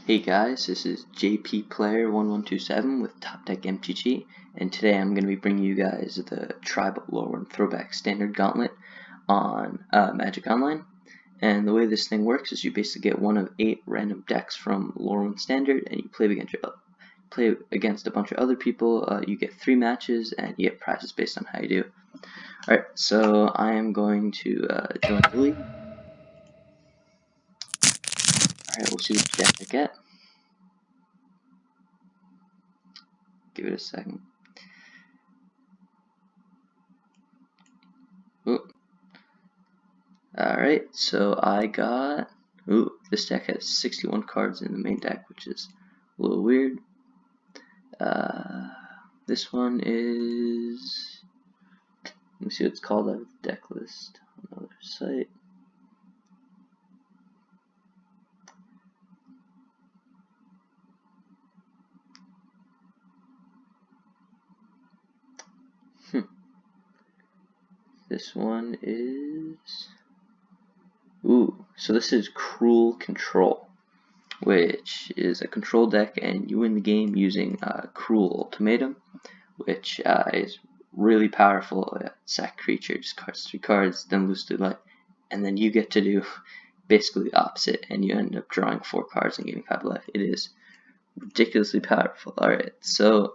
Hey guys, this is JP Player 1127 with Top Deck MTG, and today I'm going to be bringing you guys the Tribal Lorwyn Throwback Standard Gauntlet on Magic Online. And the way this thing works is you basically get one of 8 random decks from Lorwyn Standard, and you play against a bunch of other people. You get 3 matches, and you get prizes based on how you do. Alright, so I am going to join the league. Alright, we'll see what deck I get. Give it a second. Alright, so I got... this deck has 61 cards in the main deck, which is a little weird. This one is... Let me see what it's called out of the deck list on another site. This one is... so this is Cruel Control, which is a control deck, and you win the game using Cruel Ultimatum, which is really powerful. Sack creature, just cards 3 cards, then lose 3 life, and then you get to do basically the opposite, and you end up drawing 4 cards and gaining 5 life. It is ridiculously powerful. Alright, so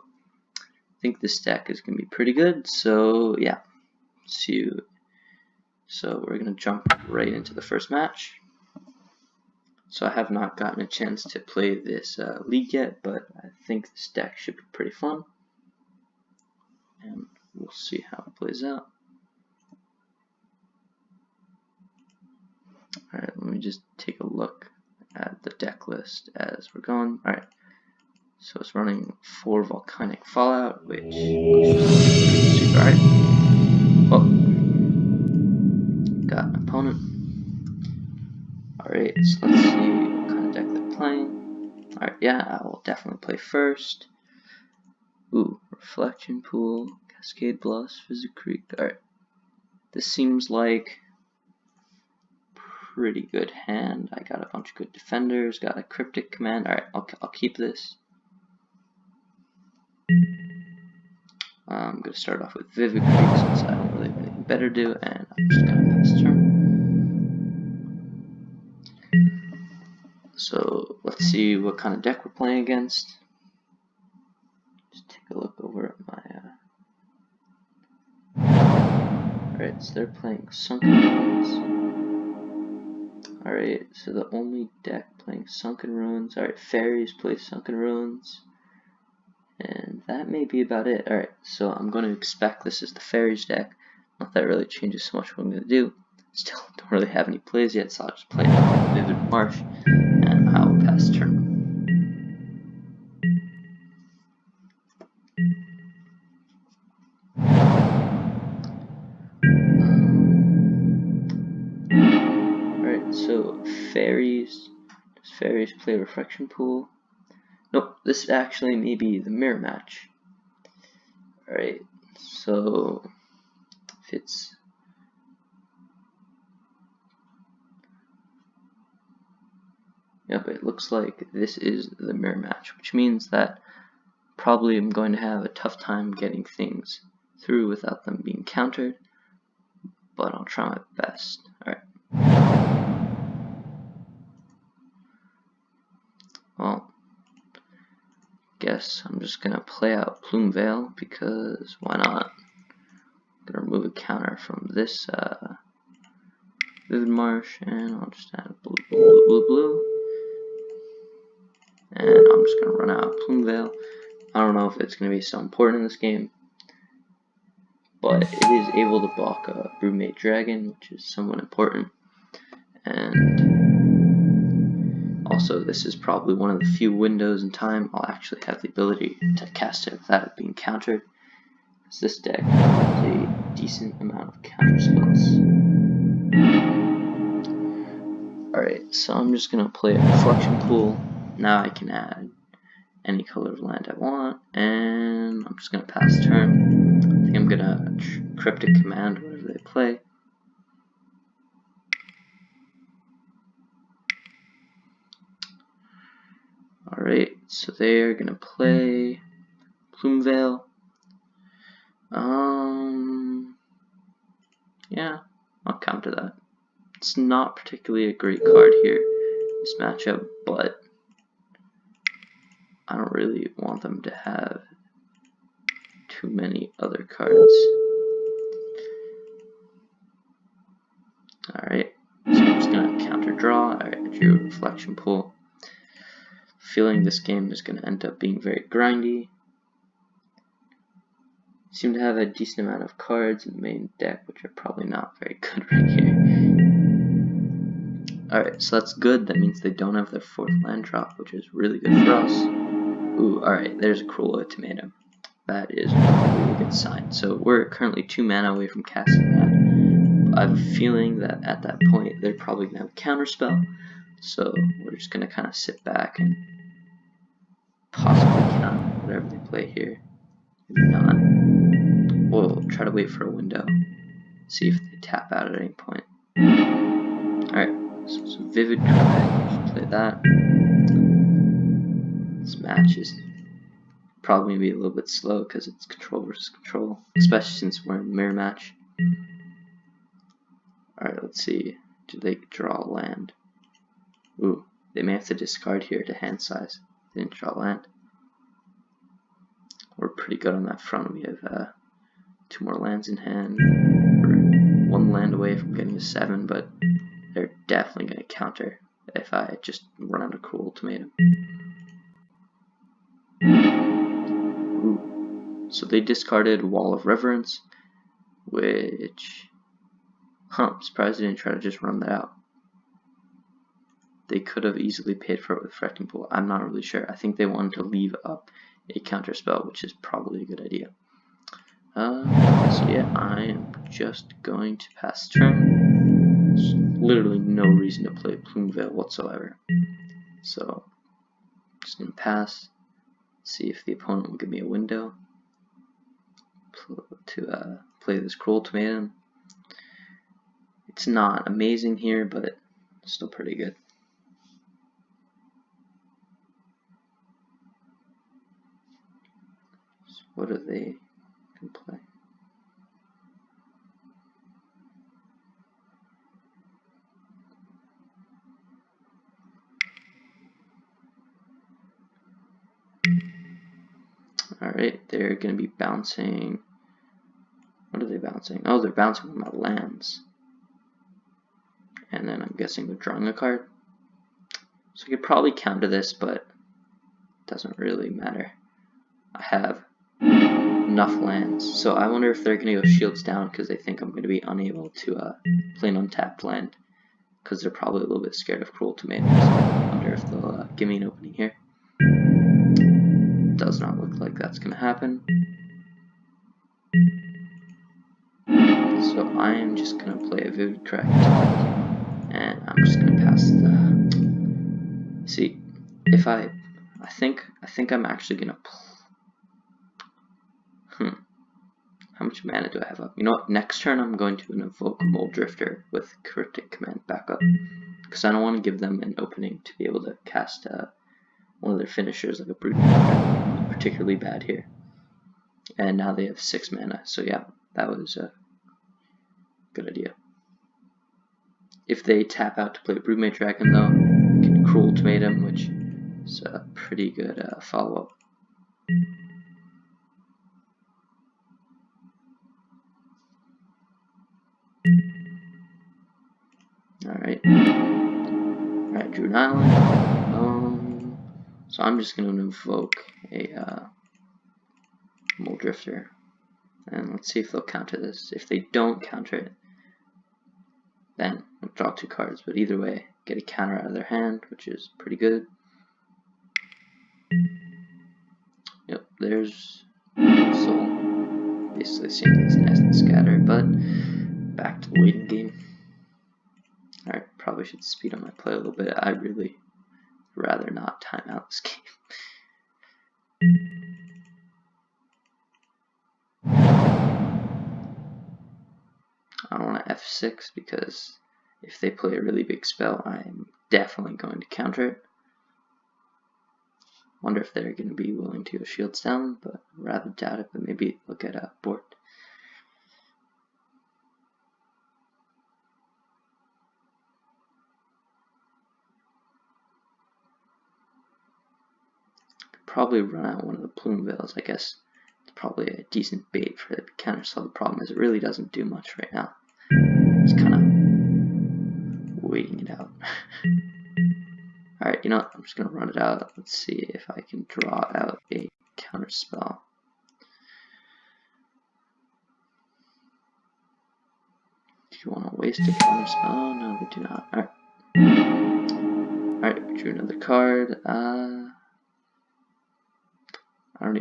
I think this deck is going to be pretty good, so yeah. So we're going to jump right into the first match. So I have not gotten a chance to play this league yet, but I think this deck should be pretty fun. And we'll see how it plays out. Alright, let me just take a look at the deck list as we're going. Alright, so it's running 4 Volcanic Fallout, which looks super. Alright. Oh, got an opponent. Alright, so let's see what kind of deck they're playing. Alright, yeah, I will definitely play first. Reflection Pool, Cascade Bluffs, Physic Creek. Alright, this seems like pretty good hand. I got a bunch of good defenders, got a Cryptic Command. Alright, I'll keep this. I'm going to start off with Vivid Creek since I don't really have anything better to do, and I'm just going to pass turn. So let's see what kind of deck we're playing against. Just take a look over at my... Alright, so they're playing Sunken Ruins. Alright, so the only deck playing Sunken Ruins. Alright, Fairies play Sunken Ruins. And that may be about it. Alright, so I'm going to expect this is the Fairies deck. Not that it really changes so much what I'm going to do. Still don't really have any plays yet, so I'll just play Vivid Marsh, and I will pass turn. Alright, so Fairies. Does Fairies play Reflection Pool? Nope, this actually may be the mirror match. Alright, so if it's... Yep, it looks like this is the mirror match, which means that probably I'm going to have a tough time getting things through without them being countered, but I'll try my best. Alright. Well, guess I'm just gonna play out Plume Veil, because why not? I'm gonna remove a counter from this Vivid Marsh, and I'll just add blue, blue, blue, blue. And I'm just gonna run out Plume Veil. I don't know if it's gonna be so important in this game, but it is able to block a Brewmate Dragon, which is somewhat important. And also, this is probably one of the few windows in time I'll actually have the ability to cast it without it being countered, because this deck has a decent amount of counter spells. Alright, so I'm just going to play a Reflection Pool. Now I can add any color of land I want, and I'm just going to pass turn. I think I'm going to Cryptic Command whatever they play. Alright, so they're gonna play Plumeveil. Yeah, I'll counter that. It's not particularly a great card here, this matchup, but I don't really want them to have too many other cards. Alright, so I'm just gonna counter draw. Alright, I drew a Reflection Pool. Feeling this game is gonna end up being very grindy. Seem to have a decent amount of cards in the main deck, which are probably not very good right here. Alright, so that's good. That means they don't have their 4th land drop, which is really good for us. Ooh, alright, there's a Cruel Ultimatum. That is a really good sign. So we're currently 2 mana away from casting that. I have a feeling that at that point they're probably going to have a counterspell. So we're just going to kind of sit back and possibly counter whatever they play here. Maybe not. We'll try to wait for a window. See if they tap out at any point. Alright, so some Vivid Cry. Should play that. This match is probably going to be a little bit slow because it's control versus control, especially since we're in a mirror match. Alright, let's see. Do they draw land? Ooh, they may have to discard here to hand size. They didn't draw land. We're pretty good on that front. We have 2 more lands in hand. We're 1 land away from getting a 7, but they're definitely going to counter if I just run out of Cruel Ultimatum. Ooh. So they discarded Wall of Reverence, which... I'm surprised they didn't try to just run that out. They could have easily paid for it with Reflecting Pool. I'm not really sure. I think they wanted to leave up a counter spell, which is probably a good idea. So yeah, I am just going to pass turn. There's literally no reason to play Plumeveil whatsoever. So, just going to pass, see if the opponent will give me a window to play this Cruel Ultimatum. It's not amazing here, but still pretty good. So what are they going to play? Alright, they're going to be bouncing. What are they bouncing? Oh, they're bouncing with my lands. And then I'm guessing they're drawing a card. So I could probably counter this, but it doesn't really matter. I have enough lands. So I wonder if they're going to go shields down because they think I'm going to be unable to play an untapped land. Because they're probably a little bit scared of Cruel Ultimatum. So I wonder if they'll give me an opening here. Does not look like that's going to happen. So I am just going to play a Vivid Cry attack. And I'm just gonna pass the. See, if I think I'm actually gonna. How much mana do I have up? You know what? Next turn I'm going to invoke Mole Drifter with Cryptic Command backup, because I don't want to give them an opening to be able to cast one of their finishers like a Brood Mage. Particularly bad here. And now they have 6 mana. So yeah, that was a good idea. If they tap out to play a Broodmage Dragon, though, we can Cruel Ultimatum, which is a pretty good follow-up. Alright. Alright, drew an island. So I'm just going to invoke a Mole Drifter. And let's see if they'll counter this. If they don't counter it, then I'll draw 2 cards, but either way, get a counter out of their hand, which is pretty good. Yep, there's Soul. Basically same thing as Nest and Scatter, but back to the waiting game. Alright, probably should speed up my play a little bit. I'd really rather not time out this game. I don't want to F6 because if they play a really big spell, I'm definitely going to counter it. Wonder if they're going to be willing to go shields down, but rather doubt it, but maybe look at a board. Probably run out one of the plume veils. I guess it's probably a decent bait for the counterspell. The problem is it really doesn't do much right now. It's kind of waiting it out. Alright, you know what? I'm just going to run it out. Let's see if I can draw out a counterspell. Do you want to waste a counterspell? No, they do not. Alright. Alright, we drew another card.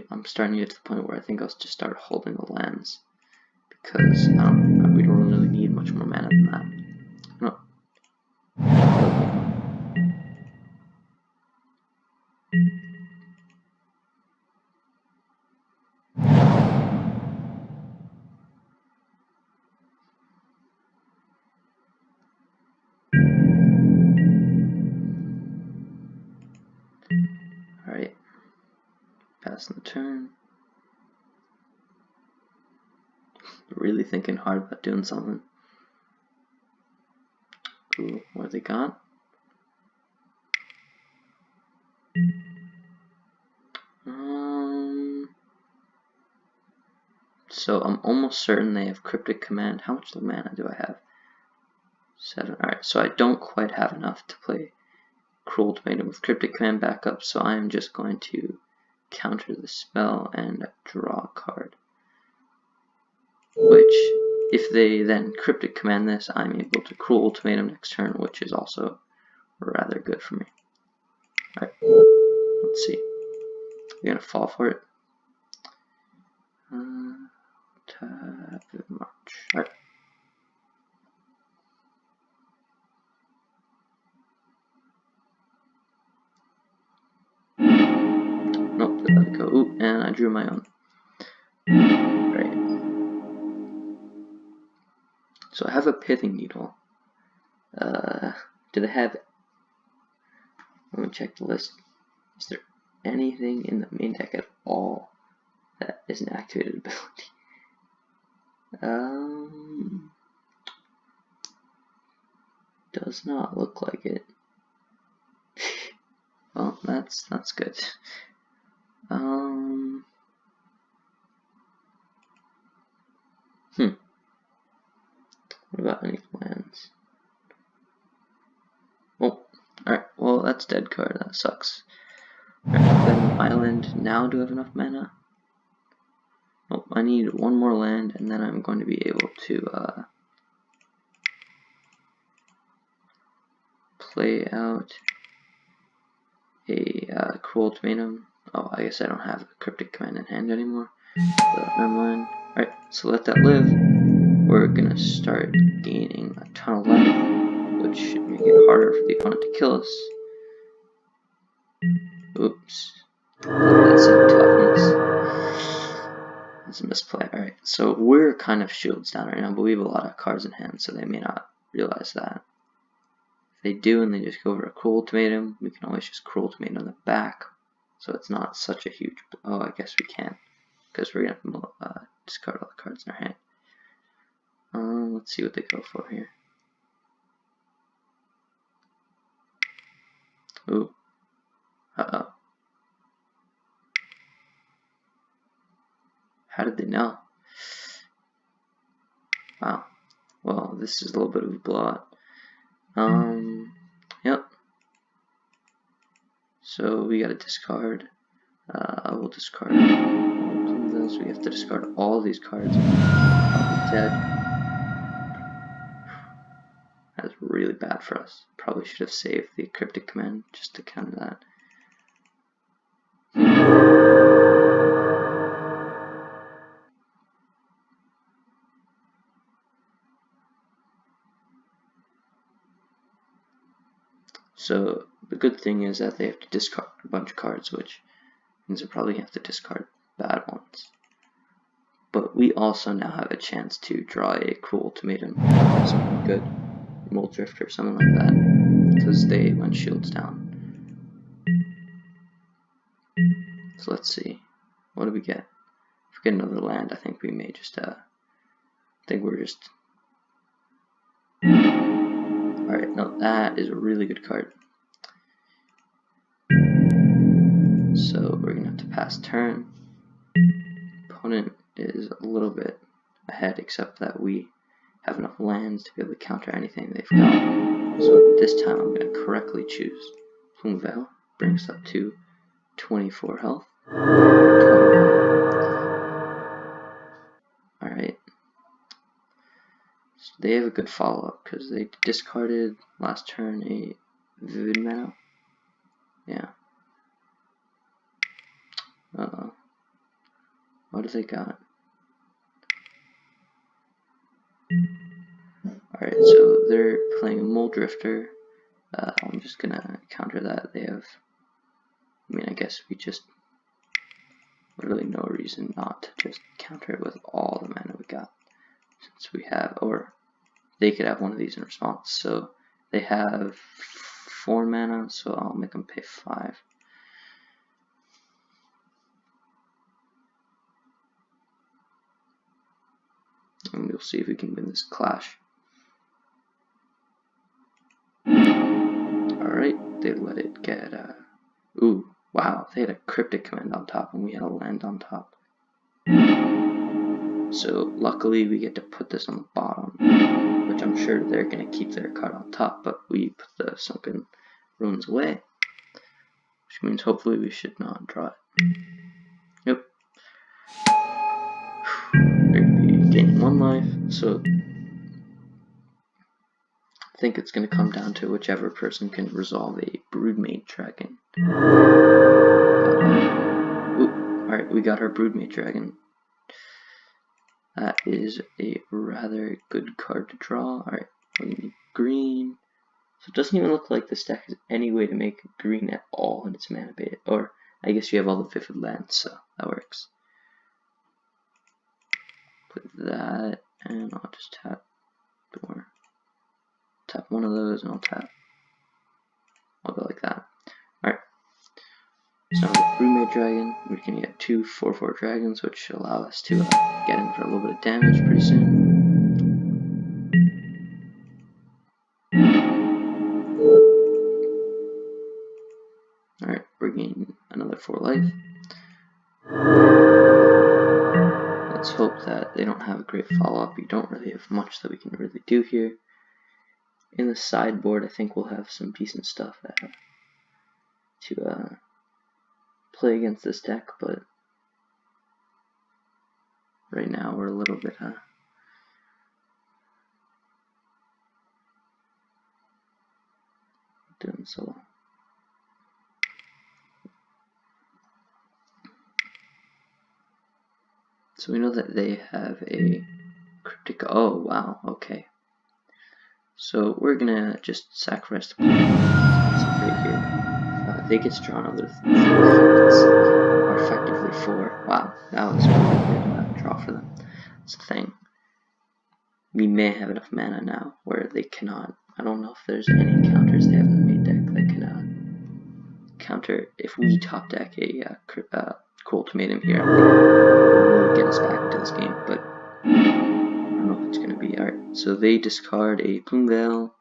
I'm starting to get to the point where I think I'll just start holding the lands, because we don't really need much more mana than that. No. Alright. Passing the turn. Really thinking hard about doing something. Ooh, what have they got? So I'm almost certain they have Cryptic Command. How much mana do I have? 7. Alright, so I don't quite have enough to play Cruel Ultimatum with Cryptic Command backup, so I'm just going to counter the spell and draw a card. Which, if they then Cryptic Command this, I'm able to Cruel Ultimatum next turn, which is also rather good for me. Alright, let's see. You're gonna fall for it. March. Alright. Nope, they let it go. Ooh, and I drew my own. Right. So I have a Pithing Needle. Do they have... Let me check the list. Is there anything in the main deck at all that is an activated ability? Does not look like it. Well, that's good. What about any lands? Oh, alright, well that's dead card, that sucks. Alright, then island, now do I have enough mana? Oh, I need one more land and then I'm going to be able to play out a Cruel Ultimatum. Oh, I guess I don't have a Cryptic Command in hand anymore. So, never mind. Alright, so let that live. We're gonna start gaining a ton of life, which should make it harder for the opponent to kill us. Oops. That's a toughness. That's a misplay. Alright, so we're kind of shields down right now, but we have a lot of cards in hand, so they may not realize that. If they do and they just go over a Cruel Ultimatum, we can always just Cruel Ultimatum on the back, so it's not such a huge... Oh, I guess we can, because we're going to discard all the cards in our hand. Let's see what they go for here. Ooh. Uh-oh. How did they know? Wow. Well, this is a little bit of a blowout. Yep. So we gotta discard. I will discard those. We have to discard all these cards. I'll be dead. That's really bad for us. Probably should have saved the Cryptic Command just to counter that. So the good thing is that they have to discard a bunch of cards, which means they're probably going to have to discard bad ones. But we also now have a chance to draw a Cruel Ultimatum, something good, Mold Drift or something like that, because they went shields down. So let's see. What do we get? If we get another land, I think we may just, Alright, no, that is a really good card. So we're gonna have to pass turn. Opponent is a little bit ahead, except that we have enough lands to be able to counter anything they've got. So this time I'm gonna correctly choose Plume Veil, brings us up to 24 health. Alright. So they have a good follow-up because they discarded last turn a Vivid Mana. Yeah. Uh-oh. What have they got? Alright, so they're playing a Mole Drifter. I'm just gonna counter that. They have, I guess we just, literally no reason not to just counter it with all the mana we got. Since we have, or they could have one of these in response. So they have 4 mana, so I'll make them pay 5. And we'll see if we can win this clash. Alright, they let it get, ooh, wow, they had a Cryptic Command on top and we had a land on top. So luckily we get to put this on the bottom, which I'm sure they're going to keep their card on top, but we put the Sunken Ruins away, which means hopefully we should not draw it. Yep. They're going to be gaining 1 life, so I think it's going to come down to whichever person can resolve a Broodmate Dragon. Alright, we got our Broodmate Dragon. That is a rather good card to draw. Alright, we need green. So it doesn't even look like this deck has any way to make green at all in its mana beta. Or, I guess you have all the vivid lands, so that works. Put that, and I'll just tap one of those, and I'll go like that. Alright. So with Broodmate Dragon, we can get 2 4/4 dragons, which allow us to get in for a little bit of damage pretty soon. Alright, we're gaining another 4 life. Let's hope that they don't have a great follow-up. We don't really have much that we can really do here. In the sideboard, I think we'll have some decent stuff to play against this deck, but right now we're a little bit doing so well. So we know that they have a Cryptic. Oh wow, okay. So we're gonna just sacrifice the planet right here. They get drawn other things are effectively 4. Wow, that was a really good draw for them. That's the thing. We may have enough mana now where they cannot. I don't know if there's any counters they have in the main deck that can counter if we top deck a Cool Ultimatum here. I think it will get us back into this game, but I don't know if it's going to be. Alright, so they discard a Plume Veil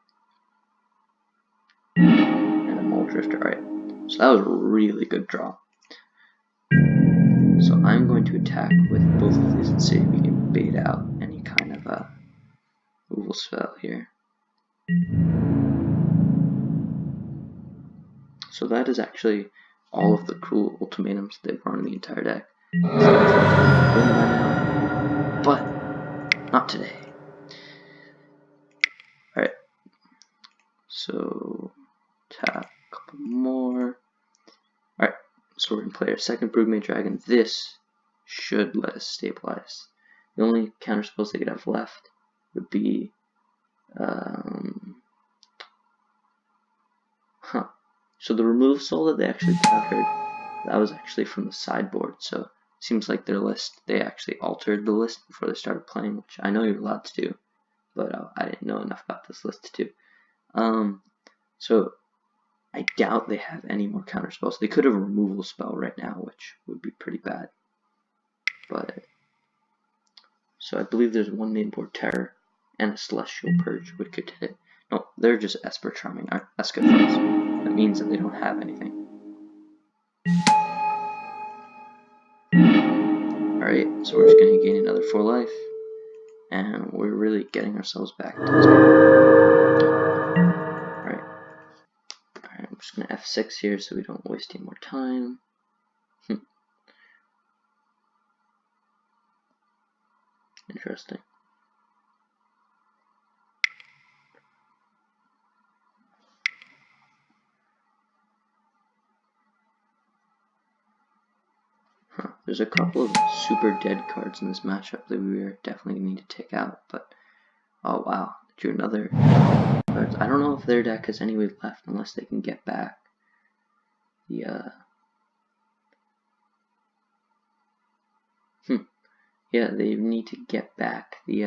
and a Mole Drifter. Alright, so that was a really good draw. So I'm going to attack with both of these and see if we can bait out any kind of removal spell here. So that is actually all of the cool ultimatums they've run in the entire deck. But not today. Alright. So tap a couple more. Alright, so we're gonna play our second Broodmate Dragon. This should let us stabilize. The only counter spells they could have left would be So the remove soul that they actually countered, that was actually from the sideboard, so it seems like their list, they actually altered the list before they started playing, which I know you're allowed to do, but I didn't know enough about this list to do. So I doubt they have any more counter spells. They could have a removal spell right now, which would be pretty bad. But so I believe there's one mainboard Terror and a Celestial Purge, which could hit. No, they're just Esper Charming, Escafos. That means that they don't have anything. Alright, so we're just going to gain another 4 life, and we're really getting ourselves back into this game. Alright, I'm just going to F6 here so we don't waste any more time. Interesting. There's a couple of super dead cards in this matchup that we are definitely going to need to take out, but oh wow, drew another cards. I don't know if their deck has any way left unless they can get back the yeah, they need to get back the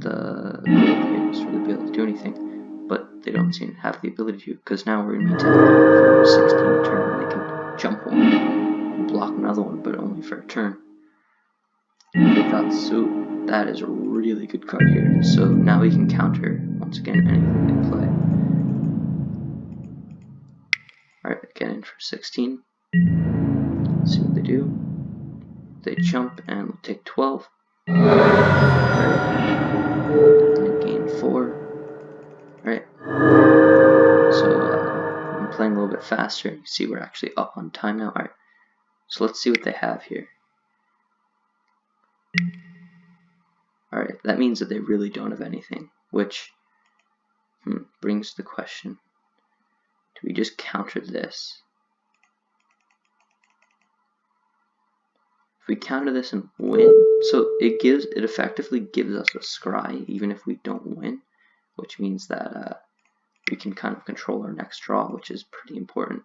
gold games for the ability to do anything, but they don't seem to have the ability to, because now we're going to be taking for 16 a turn, and they can jump one and block another one, but only for a turn. So that is a really good card here. So now we can counter once again anything they play. Alright, get in for 16. Let's see what they do. They jump and we'll take 12. Alright. And gain 4. Alright. So I'm playing a little bit faster. You see we're actually up on time now. Alright. So let's see what they have here. Alright, that means that they really don't have anything, which brings the question, do we just counter this? If we counter this and win, so it effectively gives us a scry even if we don't win, which means that we can kind of control our next draw, which is pretty important.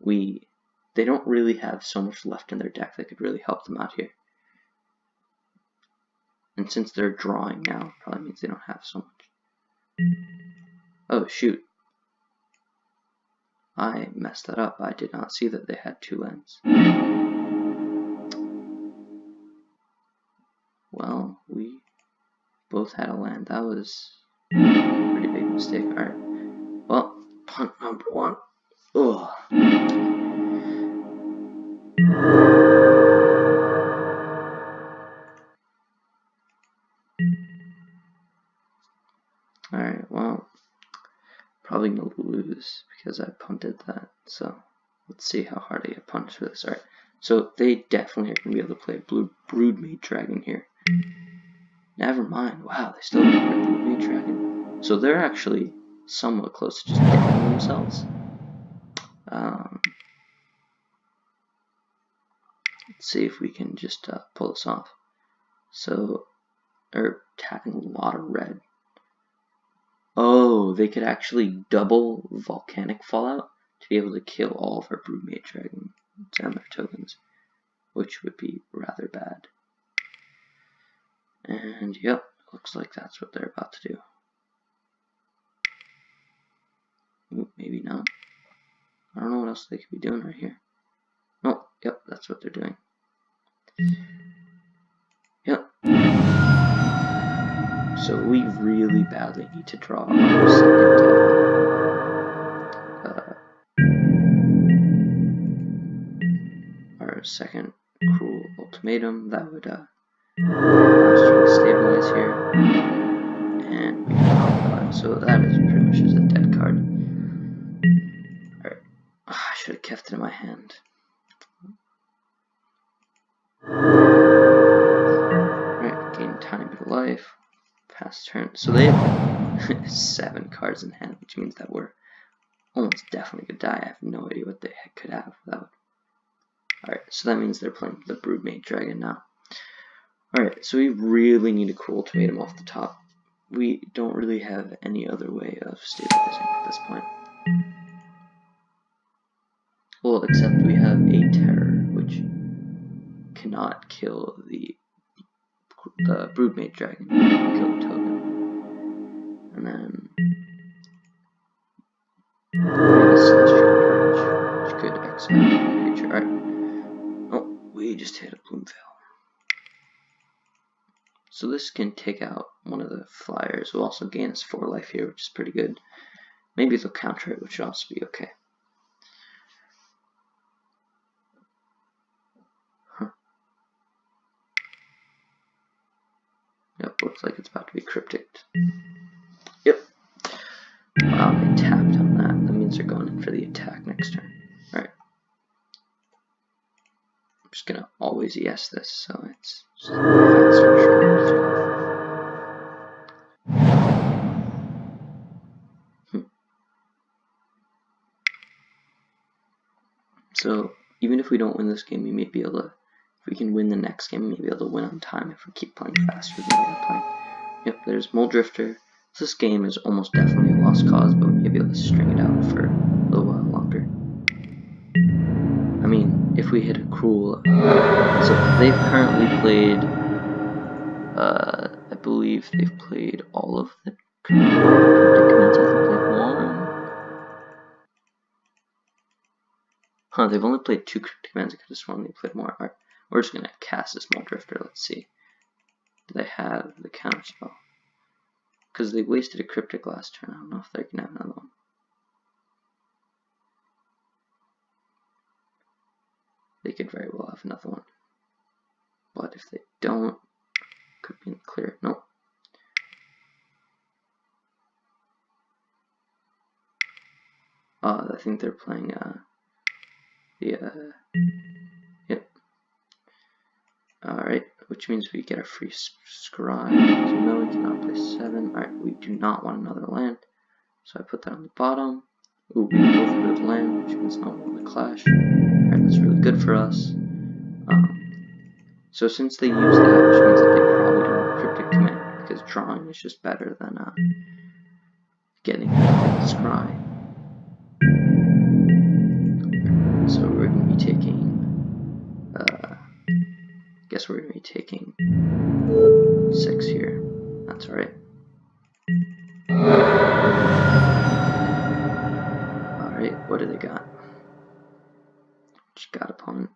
They don't really have so much left in their deck that could really help them out here. And since they're drawing now, probably means they don't have so much. Oh shoot. I messed that up. I did not see that they had 2 lands. Well, we both had a land. That was a pretty big mistake. Alright. Well, punt number 1. Ugh. Alright, well, probably gonna lose because I punted that. So let's see how hard I get punished for this. Alright, so they definitely are gonna be able to play a blue Broodmate Dragon here. Never mind. Wow, they still have a Broodmate Dragon. So they're actually somewhat close to just getting themselves. Let's see if we can just pull this off. So they're tapping a lot of red. Oh, they could actually double Volcanic Fallout to be able to kill all of our Broodmate Dragons and their tokens, which would be rather bad. And yep, looks like that's what they're about to do. Ooh, maybe not. I don't know what else they could be doing right here. Oh, yep, that's what they're doing. Yep. So we really badly need to draw our second Cruel Ultimatum. That would stabilize here, and we can pop that. So that is pretty much just a dead card. Alright, I should have kept it in my hand. Alright, gain tiny bit of life. Pass turn. So they have 7 cards in hand, which means that we're almost definitely gonna die. I have no idea what the heck could have without. Alright, so that means they're playing the Broodmate Dragon now. Alright, so we really need a Cruel Ultimatum off the top. We don't really have any other way of stabilizing at this point. Well, except we have a Terror, which cannot kill the Broodmate Dragon. Kill the token. And then Celestial Perch, which could exile the creature. Alright. Oh, we just hit a Bloomveil. So this can take out one of the flyers. We'll also gain us 4 life here, which is pretty good. Maybe they'll counter it, which should also be okay. Yep, looks like it's about to be cryptic. Yep. Wow, they tapped on that. That means they're going in for the attack next turn. Alright. I'm just gonna always yes this, so it's just faster. So even if we don't win this game, we may be able to, if we can win the next game, we may be able to win on time if we keep playing faster than we are playing. Yep, there's Mole Drifter. So this game is almost definitely a lost cause, but we may be able to string it out for a little while longer. I mean, if we hit a cruel, so they've currently played, I believe they've played all of the predicaments. I think they've won. Huh, they've only played 2 cryptic commands. I could have sworn they played more. Alright, we're just gonna cast this Mole Drifter. Let's see. Do they have the counter spell? Because they wasted a cryptic last turn. I don't know if they're gonna have another one. They could very well have another one. But if they don't, could be in the clear. Nope. I think they're playing yep. Alright, which means we get a free scry. So no, we cannot play 7. Alright, we do not want another land. So I put that on the bottom. Ooh, we both rid of land, which means no one will clash. Alright, that's really good for us. So since they use that, which means that they probably don't have cryptic command, because drawing is just better than getting the scry. So we're going to be taking, guess we're going to be taking 6 here. That's right. Alright, what do they got? Just got opponent.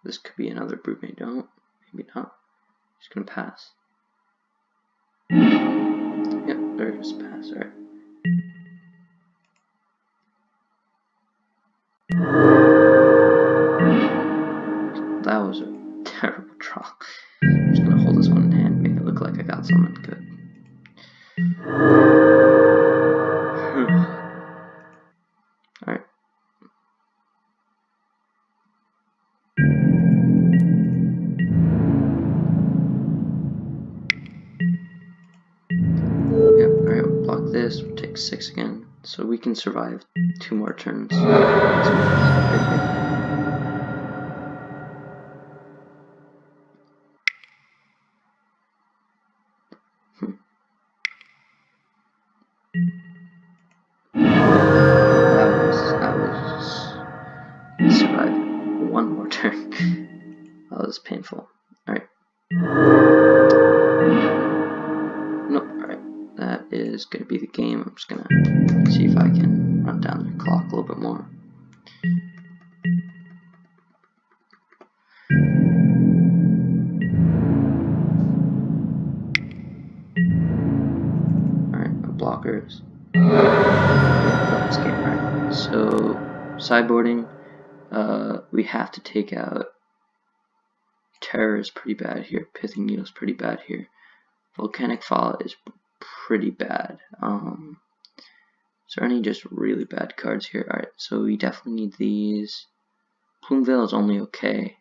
This could be another Broodmate. Don't. Maybe not. Just going to pass. Yep, there's pass. Alright. That was a terrible draw. I'm just gonna hold this one in hand, make it look like I got something good. Alright. Yep, alright, we'll block this, we'll take 6 again. So we can survive 2 more turns. That was survive 1 more turn. That was painful. Alright. Nope, alright. That is gonna be the game. I'm just gonna see if I can run down the clock a little bit more. Alright, no blockers. This game, right? So sideboarding, we have to take out Terror is pretty bad here, Pithing Needle is pretty bad here, Volcanic Fall is pretty bad. Is there any just really bad cards here? Alright, so we definitely need these. Plumeveil is only okay.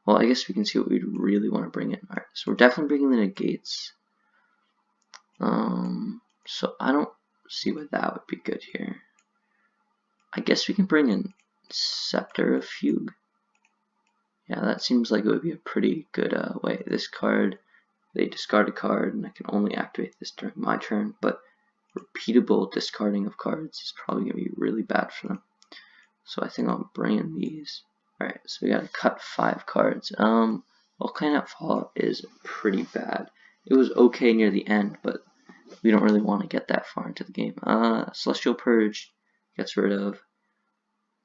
Well, I guess we can see what we really want to bring in. Alright, so we're definitely bringing the negates. So I don't see why that would be good here. I guess we can bring in Scepter of Fugue. Yeah, that seems like it would be a pretty good way. This card, they discard a card, and I can only activate this during my turn, but repeatable discarding of cards is probably going to be really bad for them. So I think I'll bring in these. Alright, so we gotta cut 5 cards. Volcanic Fall is pretty bad. It was okay near the end, but we don't really want to get that far into the game. Celestial Purge gets rid of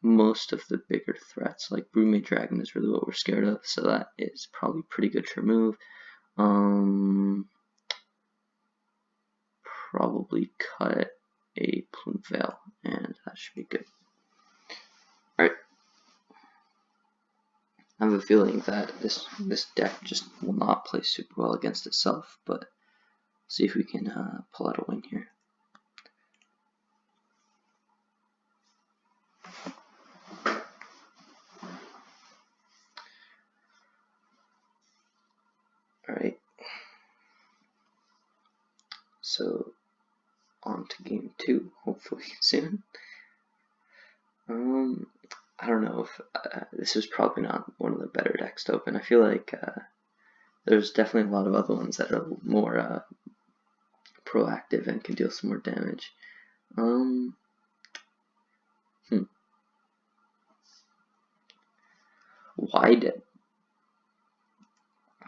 most of the bigger threats, like Broodmate Dragon is really what we're scared of, so that is probably pretty good to remove. Probably cut a Plume Veil, and that should be good. Alright. I have a feeling that this deck just will not play super well against itself, but see if we can pull out a win here. Alright. So on to game 2, hopefully soon. I don't know if this is probably not one of the better decks to open. I feel like there's definitely a lot of other ones that are more proactive and can deal some more damage.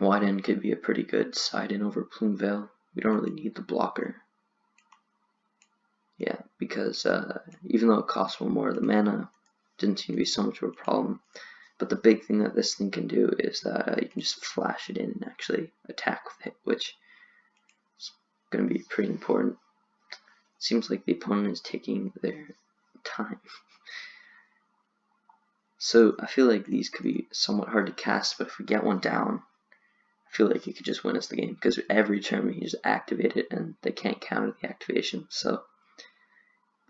Widen could be a pretty good side in over Plume Veil. We don't really need the blocker. Yeah, because even though it costs 1 more, the mana didn't seem to be so much of a problem. But the big thing that this thing can do is that you can just flash it in and actually attack with it, which is going to be pretty important. Seems like the opponent is taking their time. So I feel like these could be somewhat hard to cast, but if we get one down, I feel like it could just win us the game, because every turn we can just activate it and they can't counter the activation. So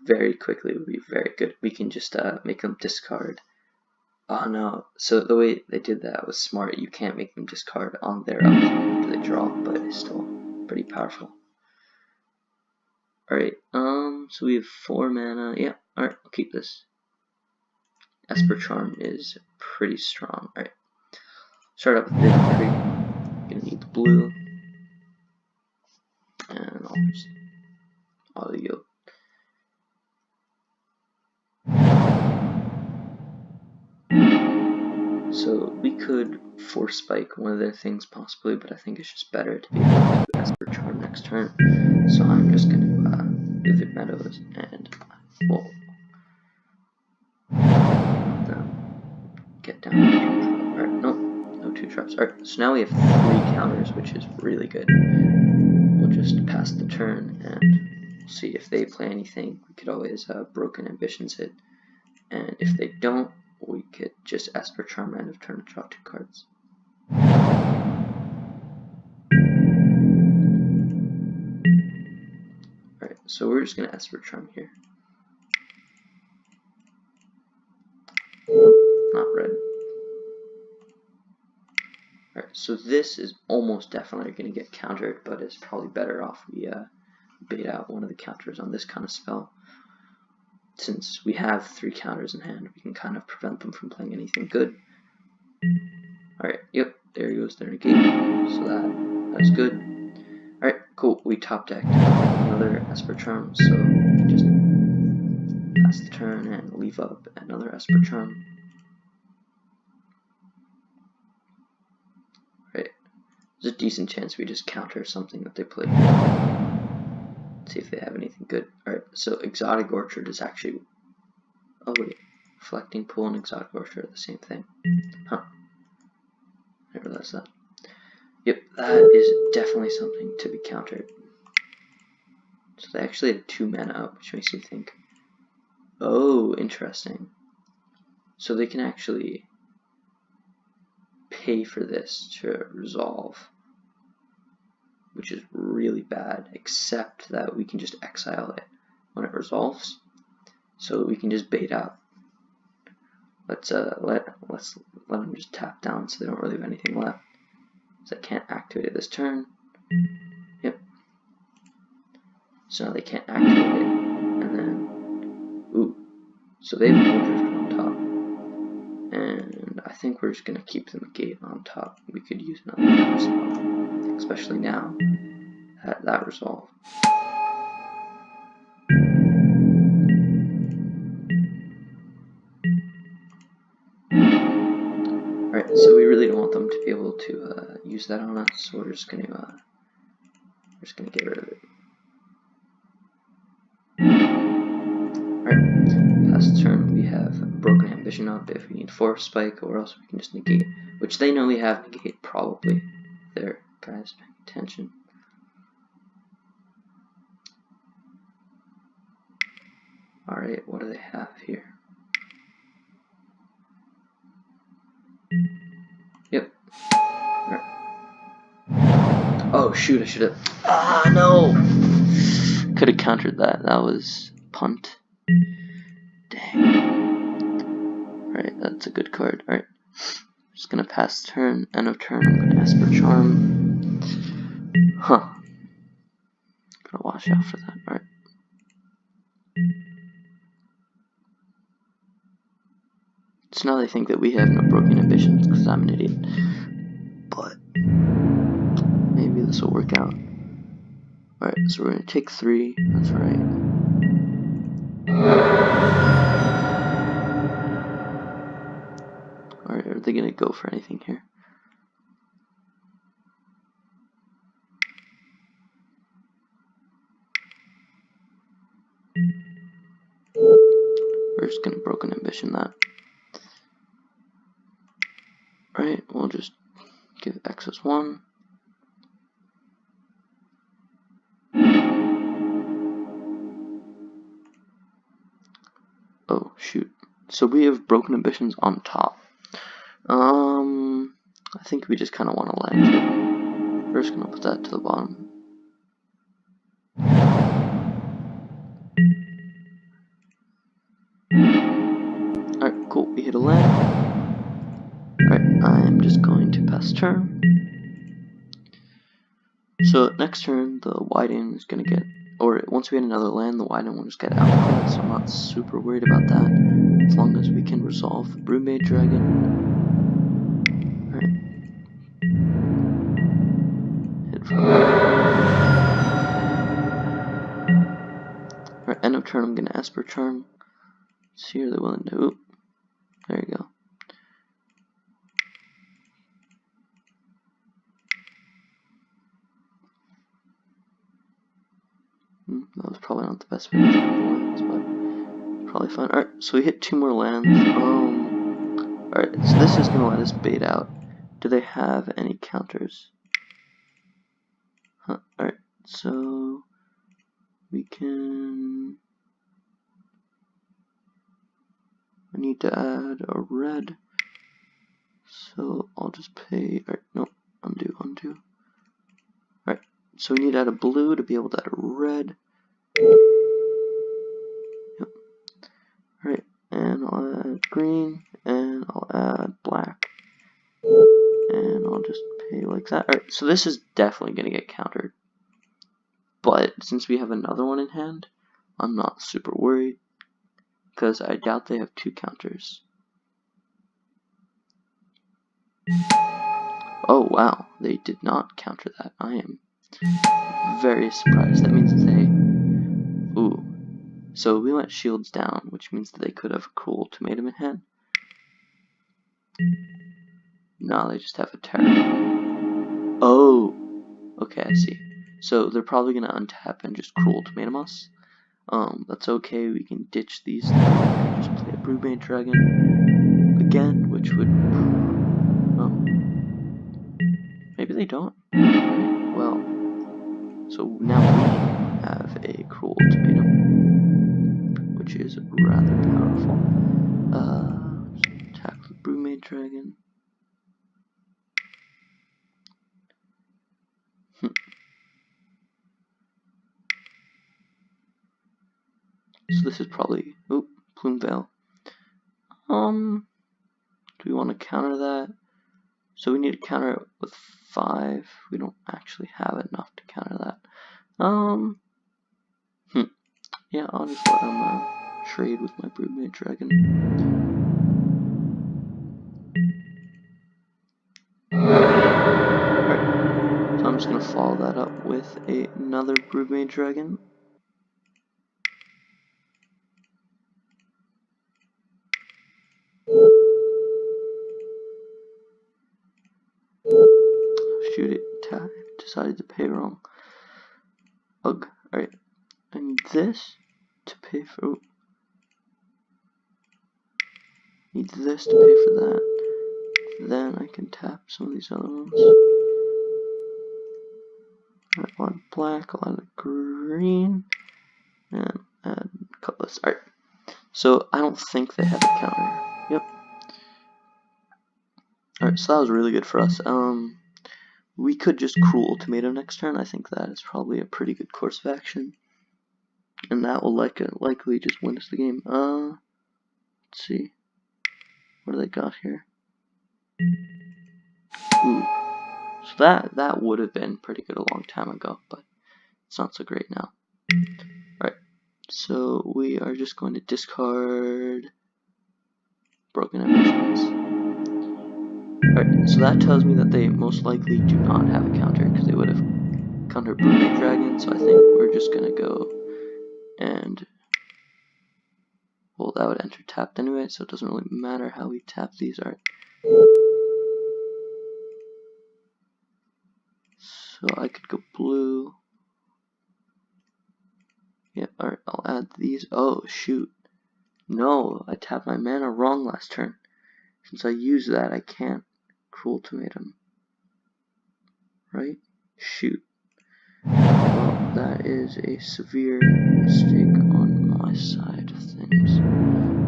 very quickly would be very good. We can just make them discard. Oh no, so the way they did that was smart. You can't make them discard on their after they draw, but it's still pretty powerful. Alright, so we have 4 mana. Yeah, alright, I'll keep this. Esper Charm is pretty strong. Alright, start up with Vivid Creep. Gonna need the blue. And I'll just auto yield. So we could Force Spike one of their things possibly, but I think it's just better to be able to do Esper Charm next turn. So I'm just going to Vivid Meadows and we'll let them get down to 2 drops. Alright, nope, no 2 drops. Alright, so now we have 3 counters, which is really good. We'll just pass the turn and we'll see if they play anything. We could always Broken Ambitions it, and if they don't, we could just Esper Charm end of turn and draw 2 cards. Alright, so we're just going to Esper Charm here. Not red. Alright, so this is almost definitely going to get countered, but it's probably better off we bait out one of the counters on this kind of spell. Since we have 3 counters in hand, we can kind of prevent them from playing anything good. Alright, yep, there goes their negate, so that's good. Alright, cool, we top decked another Esper Charm, so we can just pass the turn and leave up another Esper Charm. Alright, there's a decent chance we just counter something that they play here. See if they have anything good. Alright, so Exotic Orchard is actually... Oh wait, Reflecting Pool and Exotic Orchard are the same thing. Huh. I realized that. Yep, that is definitely something to be countered. So they actually have 2 mana up, which makes me think, oh, interesting. So they can actually pay for this to resolve, which is really bad, except that we can just exile it when it resolves. So we can just bait out. Let's let them just tap down so they don't really have anything left. So I can't activate it this turn. Yep. So now they can't activate it. And then, ooh. So they have Drift on top. And I think we're just going to keep the negate on top. We could use another spell, especially now that resolve. Alright, so we really don't want them to be able to use that on us, so we're just gonna get rid of it. Alright, past turn we have Broken Ambition up if we need Force Spike, or else we can just negate, which they know we have negate probably. There, guys, paying attention. Alright, what do they have here? Yep. Oh shoot, I should have. Ah, no! Could have countered that. That was punt. Dang. Alright, that's a good card. Alright. Just gonna pass turn. End of turn, I'm gonna ask for Charm. Huh. Gotta watch out for that. Alright. So now they think that we have no broken ambitions because I'm an idiot. But maybe this will work out. Alright, so we're gonna take 3. That's right. Alright, are they gonna go for anything here? We're just gonna broken ambition that. Alright, we'll just give excess 1. Oh shoot. So we have broken ambitions on top. I think we just kinda wanna land here. We're just gonna put that to the bottom. Alright, cool, we hit a land. Alright, I'm just going to pass turn. So next turn, the widen is going to get, or once we hit another land, the widen will just get output, so I'm not super worried about that, as long as we can resolve the Broodmage Dragon. Alright. Hit from Alright, end of turn, I'm going to Esper Charm. See, are they willing to, oop, there you go. That was probably not the best way to get the lands, but probably fine. Alright, so we hit 2 more lands. Alright, so this is gonna let us bait out. Do they have any counters? Huh, alright, so we need to add a red. So I'll just pay, alright, no, undo. Alright, so we need to add a blue to be able to add a red. Yep. Alright, and I'll add green, and I'll add black. And I'll just pay like that. Alright, so this is definitely going to get countered. But since we have another one in hand, I'm not super worried. Because I doubt they have 2 counters. Oh wow, they did not counter that. I am very surprised. That means they... Ooh. So we went shields down, which means that they could have a Cruel Ultimatum in hand. No, they just have a terror. Oh! Okay, I see. So they're probably going to untap and just Cruel Ultimatum us. That's okay, we can ditch these 3 and just play a Broodmage Dragon again, which would... Oh. Maybe they don't. Well, so now we have a Cruel Ultimatum, which is rather powerful. Attack the Broodmage Dragon. So this is probably, oop, Plume Veil. Do we want to counter that? So we need to counter it with 5. We don't actually have enough to counter that. Yeah, I'll just let him trade with my Broodmage Dragon. Alright, so I'm just gonna follow that up with another Broodmage Dragon. Shoot it, decided to pay wrong. Ugh, alright. I need this to pay for. Need this to pay for that. Then I can tap some of these other ones. I'll add black, I'll add green, and add cutlass. Alright, so I don't think they have a counter. Yep. Alright, so that was really good for us. We could just Cruel Ultimatum next turn. I think that is probably a pretty good course of action. And that will likely just win us the game. Let's see. What do they got here? Ooh. So that would have been pretty good a long time ago, but it's not so great now. Alright, so we are just going to discard Broken Ambitions. Alright, so that tells me that they most likely do not have a counter, because they would have countered Brunette Dragon, so I think we're just going to go and... Well, that would enter tapped anyway, so it doesn't really matter how we tap these. Alright. So I could go blue. Yeah, alright, I'll add these. Oh, shoot. No, I tapped my mana wrong last turn. Since I used that, I can't Cruel Ultimatum. Right? Shoot. Well, that is a severe mistake on my side of things.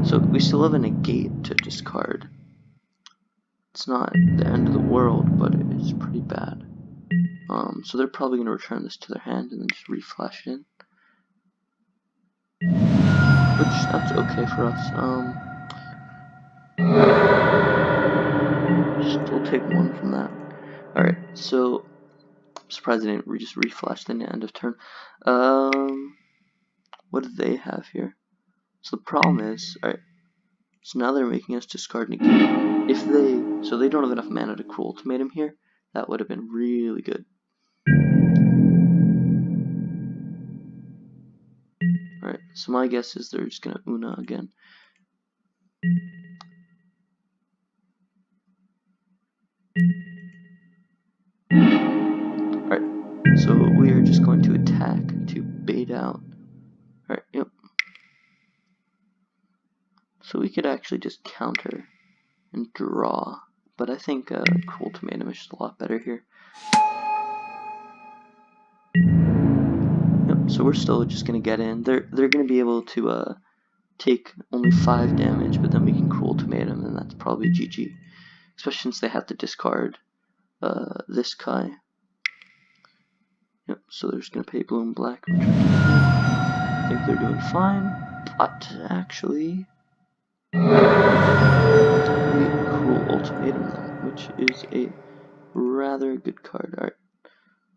So we still have a negate to discard. It's not the end of the world, but it is pretty bad. So they're probably going to return this to their hand and then just reflash it in. Which, that's okay for us. Still take one from that. Alright, so I'm surprised they didn't just reflash the end of turn. What do they have here? So the problem is, alright, so now they're making us discard negate. So they don't have enough mana to Cruel Ultimatum here. That would have been really good. Alright, so my guess is they're just gonna Una again. Alright, so we are just going to attack to bait out. Alright, yep. So we could actually just counter and draw, but I think Cruel Ultimatum is just a lot better here. Yep, so we're still just gonna get in. They're gonna be able to take only 5 damage, but then we can Cruel Ultimatum, and that's probably GG. Especially since they have to discard this Kai. Yep, so they're just gonna pay blue and black. I think they're doing fine, but actually we Cruel Ultimatum them, which is a rather good card. Alright,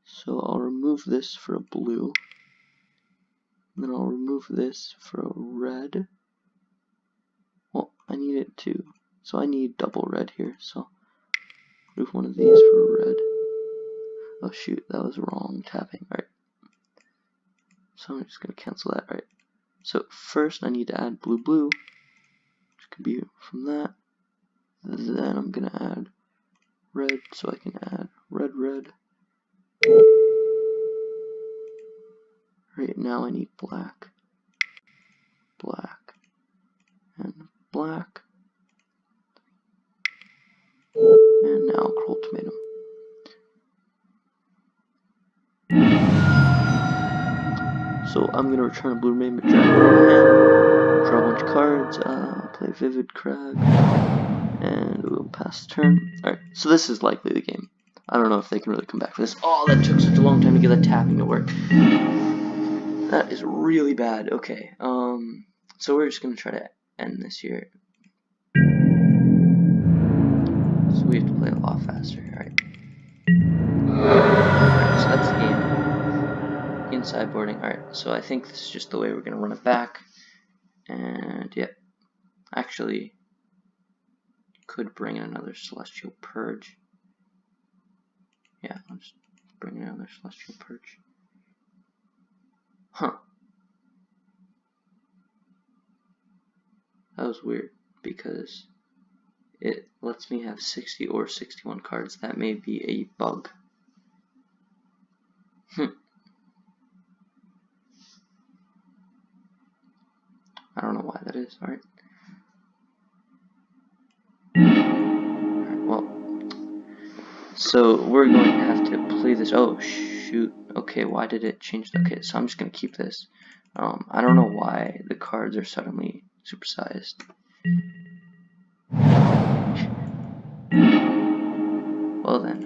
so I'll remove this for a blue, and then I'll remove this for a red. Well, I need it too, so I need double red here, so remove one of these for red. Oh shoot, that was wrong tapping. Alright, so I'm just going to cancel that. Alright, so first I need to add blue blue, which could be from that. Then I'm going to add red, so I can add red red. Right now I need black, black, and black. And now Cruel Ultimatum. So I'm going to return a blue Maiden Dragon in my hand, draw a bunch of cards, play Vivid Crag, and we'll pass the turn. Alright, so this is likely the game. I don't know if they can really come back for this. Oh, that took such a long time to get that tapping to work. That is really bad. Okay, so we're just going to try to end this here. So we have to play a lot faster. Alright. Alright, so that's the game. In sideboarding. Alright, so I think this is just the way we're going to run it back. And, yep. Actually, could bring in another Celestial Purge. Yeah, I'll just bring in another Celestial Purge. Huh. That was weird, because it lets me have 60 or 61 cards. That may be a bug. I don't know why that is. Alright. so we're going to have to play this. Oh shoot, okay, why did it change? Okay, so I'm just going to keep this. I don't know why the cards are suddenly supersized. Well then,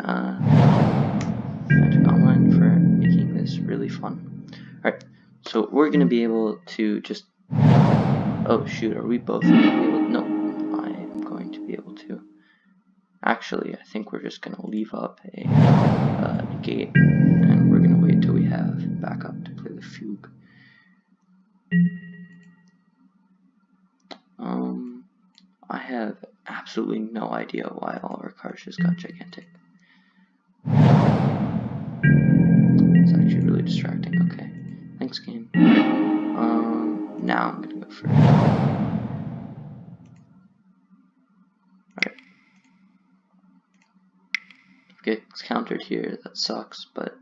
Magic Online for making this really fun. Alright, so we're going to be able to just... Oh shoot, are we both going to be able to... No, I am going to be able to... Actually, I think we're just going to leave up a negate, and we're going to wait till we have backup to play the fugue. I have absolutely no idea why all of our cards just got gigantic. It's actually really distracting. Okay, thanks game. Now I'm gonna go for it. Alright. Gets countered here, that sucks, but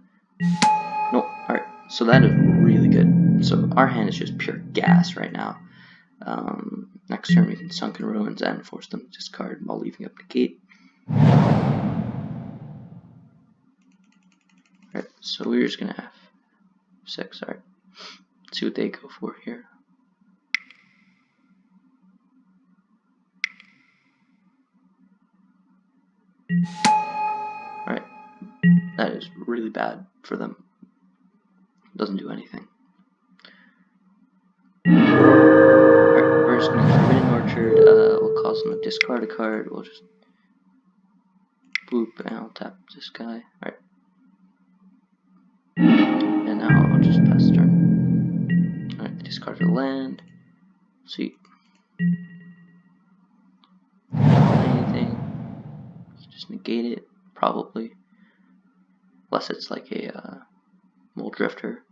no. Alright, so that is really good. So our hand is just pure gas right now. Next turn we can Sunken Ruins and force them to discard while leaving up negate. Alright, so we're just gonna have 6, alright. See what they go for here. Alright, that is really bad for them. Doesn't do anything. Alright, we're just gonna Forbidden Orchard, we'll cause them to discard a card, we'll just boop, and I'll tap this guy. Alright. And now I'll just pass the turn. Alright, they discarded a land. Sweet. Anything. Just negate it, probably. Unless it's like a Mole Drifter.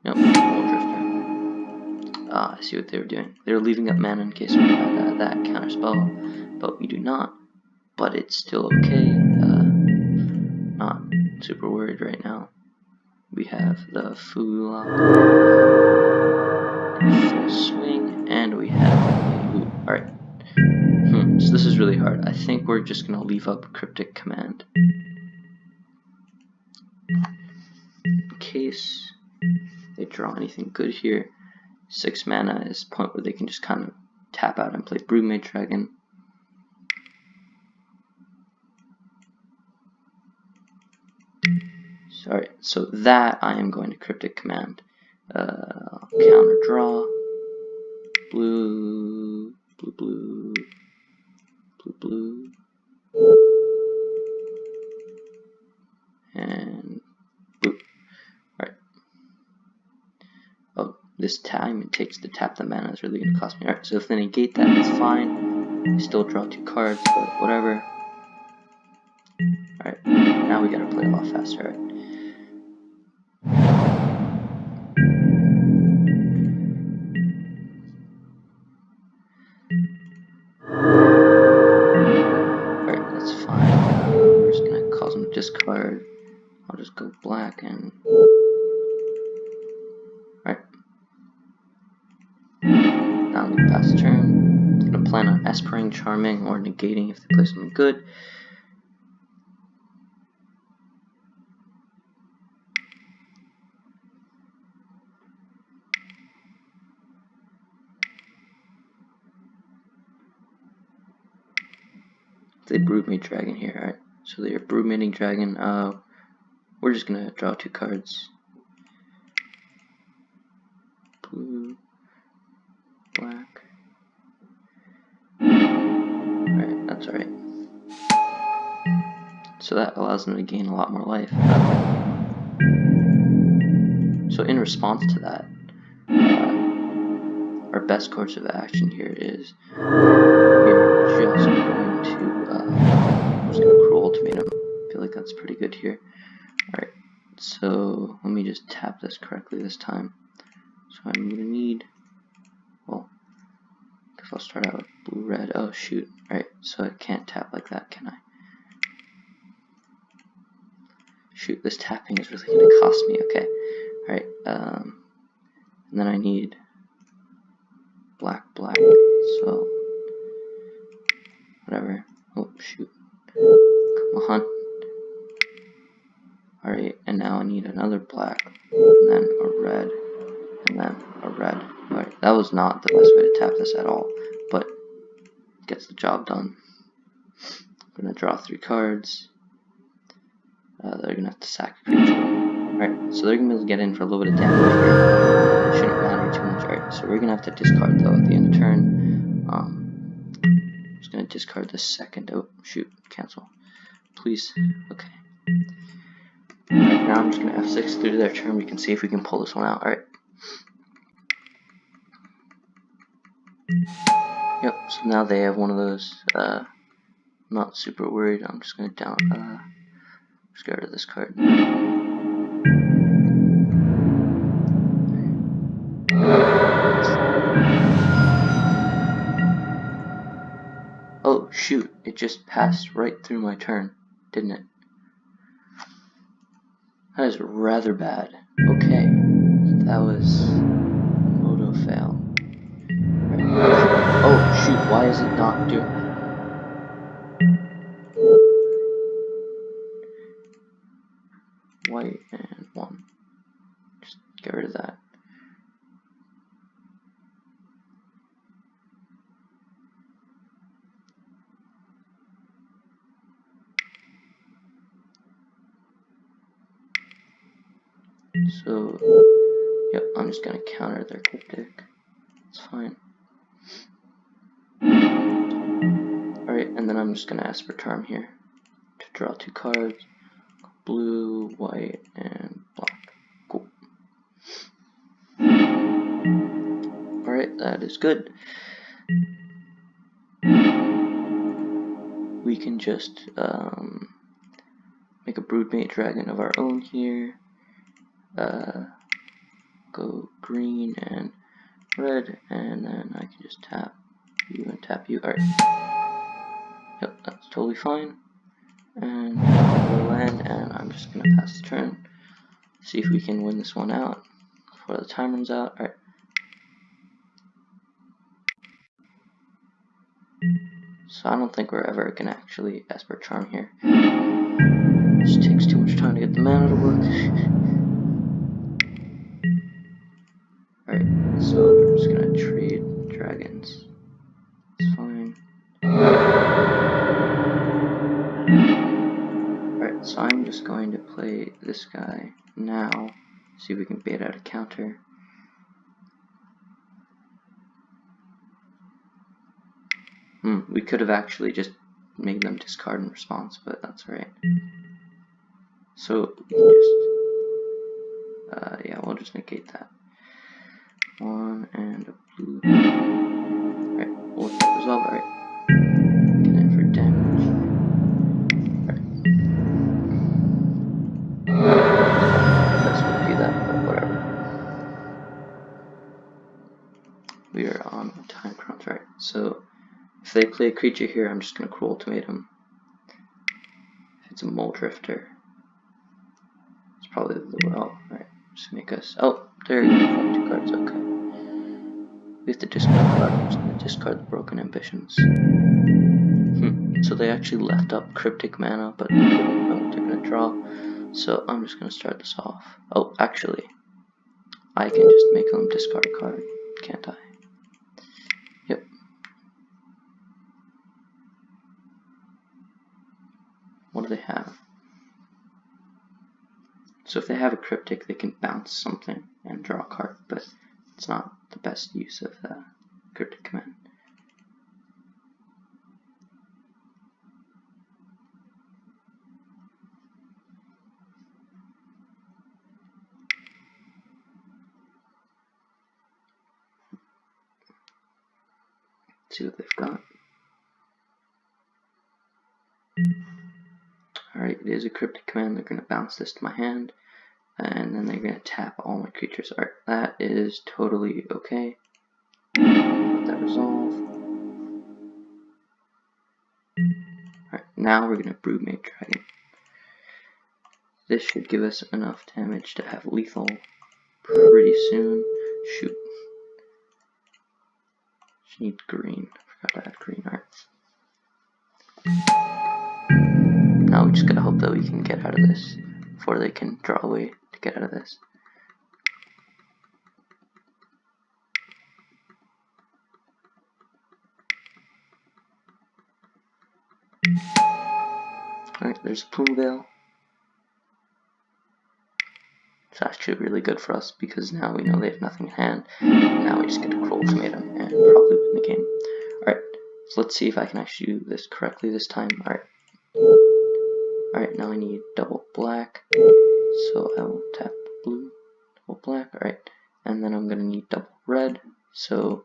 Nope, Mole Drifter. I see what they were doing. They were leaving up mana in case we had that counter spell, but we do not. But it's still okay. Not super worried right now. We have the Fula in full swing, and we have a... Ooh, alright. So this is really hard. I think we're just going to leave up Cryptic Command. In case they draw anything good here. 6 mana is a point where they can just kind of tap out and play Broodmage Dragon. Sorry, so that I am going to Cryptic Command. Counter draw. Blue, blue, blue, blue, blue. And boop. Alright. Oh, this time it takes to tap the mana is really going to cost me. Alright, so if they negate that, it's fine. I still draw 2 cards, but whatever. Alright, now we gotta play a lot faster. Alright. Alright, that's fine. We're just gonna cause them to discard. I'll just go black and... Alright. Now I'm gonna pass the turn. I'm gonna plan on Espering, Charming, or negating if they play something good. They Broodmage Dragon here, alright. So they're Broodmage Dragon. We're just gonna draw 2 cards. Blue, black. Alright, that's alright. So that allows them to gain a lot more life. So in response to that, our best course of action here is we're just going to Cruel Ultimatum. I feel like that's pretty good here. Alright, so let me just tap this correctly this time. So I'm gonna need, well, I guess I'll start out with blue red. Oh shoot. Alright, so I can't tap like that, can I? Shoot, this tapping is really gonna cost me. Okay. Alright, and then I need black, so whatever. Oh shoot, come on. Alright, and now I need another black, and then a red, and then a red. Alright, that was not the best way to tap this at all, but gets the job done. I'm gonna draw 3 cards. They're gonna have to sack a creature. Alright, so they're gonna be able to get in for a little bit of damage here. Shouldn't matter too much. Alright, so we're gonna have to discard though at the end of turn. I'm just gonna discard the second. Oh shoot, cancel. Please. Okay. Alright, now I'm just gonna F6 through their turn. We can see if we can pull this one out. Alright. Yep, so now they have one of those. Not super worried. I'm just gonna just get rid of this card. Oh shoot, it just passed right through my turn, didn't it? That is rather bad. Okay, that was moto fail. Right. Oh shoot, why is it not doing? White and 1. Just get rid of that. So, yep, I'm just gonna counter their cryptic. It's fine. Alright, and then I'm just gonna ask for charm here to draw 2 cards. Blue, white, and black. Cool. Alright, that is good. We can just make a broodmate dragon of our own here. Go green and red, and then I can just tap you and tap you. Alright. Yep, that's totally fine. And land, and I'm just gonna pass the turn. See if we can win this one out before the time runs out. Alright. So I don't think we're ever gonna actually Esper Charm here. It just takes too much time to get the mana to work. Alright, so I'm just gonna trade dragons. It's fine. Alright, so I'm just going to play this guy now. See if we can bait out a counter. We could have actually just made them discard in response, but that's alright. So we can just, yeah, we'll just negate that. 1 and a blue. Alright, we'll let that resolve. Alright. Get in for damage. Alright. Best way to do that, but whatever. We are on a time crunch, right? So if they play a creature here, I'm just gonna Cruel Ultimatum. If it's a Mole Drifter, it's probably the well. Alright, just make us. Oh, there you go. 2 cards. Okay. We have to discard a card. I'm just gonna discard the Broken Ambitions. So they actually left up Cryptic Mana, but they couldn't know what they're gonna draw. So I'm just gonna start this off. Oh, actually, I can just make them discard a card, can't I? Yep. What do they have? So if they have a Cryptic, they can bounce something and draw a card, but it's not the best use of the Cryptic command. Let's see what they've got. Alright, it is a Cryptic command. They're going to bounce this to my hand, and then they're going to tap all my creatures. Alright, that is totally okay. Let that resolve. Alright, now we're going to Broodmate Dragon. This should give us enough damage to have lethal pretty soon. Shoot. Need green. Forgot to add green. Alright. Now we just gotta hope that we can get out of this before they can draw away to get out of this. Alright, there's a Plume Veil. It's actually really good for us because now we know they have nothing in hand. Now we just get to Cruel Ultimatum and probably win the game. Alright, so let's see if I can actually do this correctly this time. Alright, now I need double black. So I will tap blue, double black. Alright, and then I'm going to need double red. So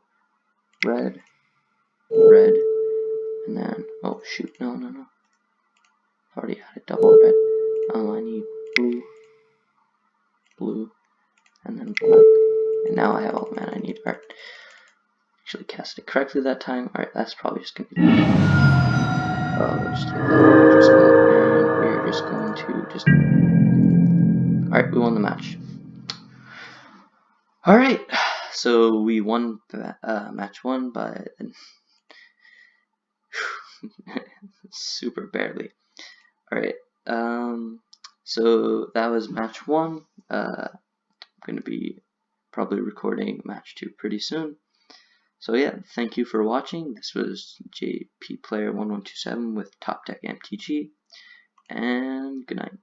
red, red, and then, oh shoot, no. I've already added double red. I need blue, blue, and then black. And now I have all the mana I need. Alright, actually cast it correctly that time. Alright, that's probably just going to be we'll just take that extra spell, and we're just going to just... Alright, we won the match. Alright, so we won match 1 by super barely. Alright, so that was match 1. I'm going to be probably recording match 2 pretty soon. So yeah, thank you for watching. This was JP Player 1127 with Top Deck MTG, and good night.